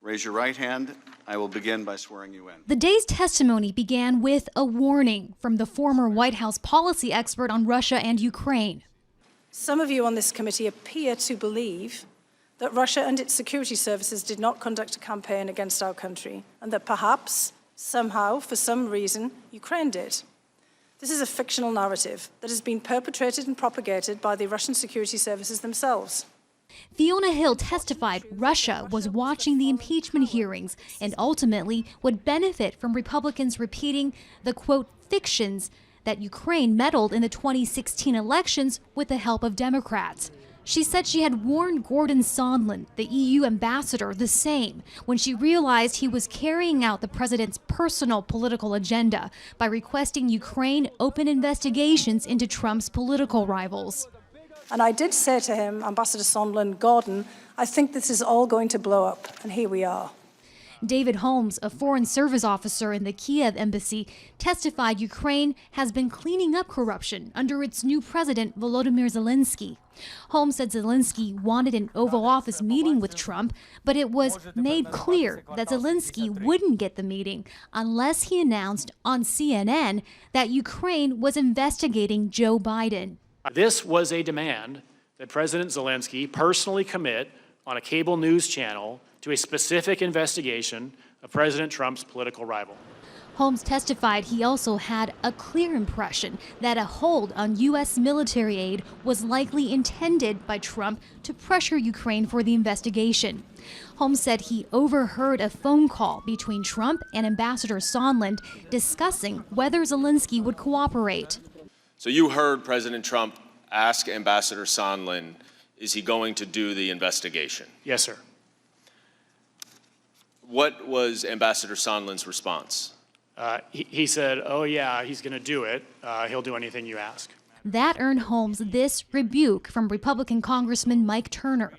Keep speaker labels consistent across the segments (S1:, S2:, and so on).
S1: Raise your right hand. I will begin by swearing you in.
S2: The day's testimony began with a warning from the former White House policy expert on Russia and Ukraine.
S3: Some of you on this committee appear to believe that Russia and its security services did not conduct a campaign against our country, and that perhaps, somehow, for some reason, Ukraine did. This is a fictional narrative that has been perpetrated and propagated by the Russian security services themselves.
S2: Fiona Hill testified Russia was watching the impeachment hearings and ultimately would benefit from Republicans repeating the, quote, fictions that Ukraine meddled in the 2016 elections with the help of Democrats. She said she had warned Gordon Sondland, the EU ambassador, the same when she realized he was carrying out the president's personal political agenda by requesting Ukraine open investigations into Trump's political rivals.
S3: And I did say to him, Ambassador Sondland, Gordon, I think this is all going to blow up, and here we are.
S2: David Holmes, a foreign service officer in the Kiev embassy, testified Ukraine has been cleaning up corruption under its new president, Volodymyr Zelensky. Holmes said Zelensky wanted an Oval Office meeting with Trump, but it was made clear that Zelensky wouldn't get the meeting unless he announced on CNN that Ukraine was investigating Joe Biden.
S4: This was a demand that President Zelensky personally commit on a cable news channel to a specific investigation of President Trump's political rival.
S2: Holmes testified he also had a clear impression that a hold on U.S. military aid was likely intended by Trump to pressure Ukraine for the investigation. Holmes said he overheard a phone call between Trump and Ambassador Sondland discussing whether Zelensky would cooperate.
S5: So you heard President Trump ask Ambassador Sondland, is he going to do the investigation?
S4: Yes, sir.
S5: What was Ambassador Sondland's response?
S4: He said, oh yeah, he's going to do it. He'll do anything you ask.
S2: That earned Holmes this rebuke from Republican Congressman Mike Turner.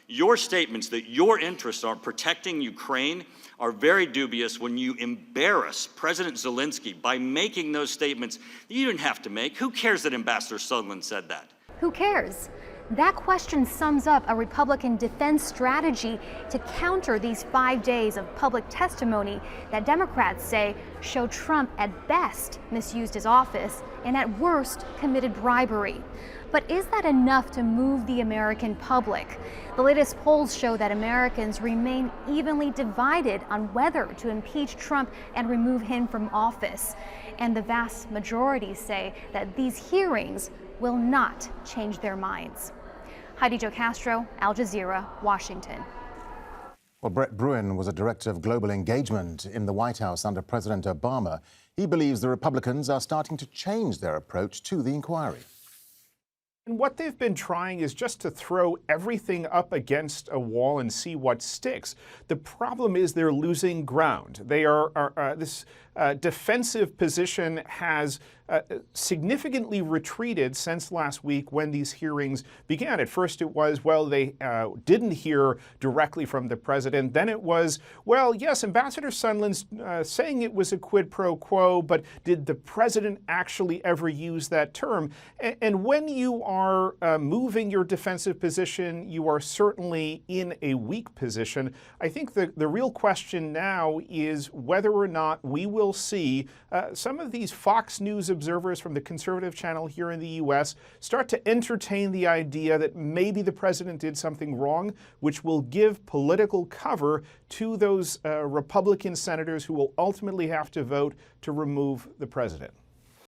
S6: Your statements that your interests are protecting Ukraine are very dubious when you embarrass President Zelensky by making those statements that you didn't have to make. Who cares that Ambassador Sondland said that?
S2: Who cares? That question sums up a Republican defense strategy to counter these 5 days of public testimony that Democrats say show Trump at best misused his office and at worst committed bribery. But is that enough to move the American public? The latest polls show that Americans remain evenly divided on whether to impeach Trump and remove him from office. And the vast majority say that these hearings will not change their minds. Heidi Zhou-Castro, Aljazeera, Washington.
S7: Well, Brett Bruen was a director of global engagement in the White House under President Obama. He believes the Republicans are starting to change their approach to the inquiry.
S8: And what they've been trying is just to throw everything up against a wall and see what sticks. The problem is they're losing ground. They this defensive position has significantly retreated since last week when these hearings began. At first it was, well, they didn't hear directly from the president. Then it was, well, yes, Ambassador Sondland's saying it was a quid pro quo, but did the president actually ever use that term? And when you are moving your defensive position, you are certainly in a weak position. I think the real question now is whether or not we will see some of these Fox News observers from the conservative channel here in the U.S. start to entertain the idea that maybe the president did something wrong, which will give political cover to those Republican senators who will ultimately have to vote to remove the president.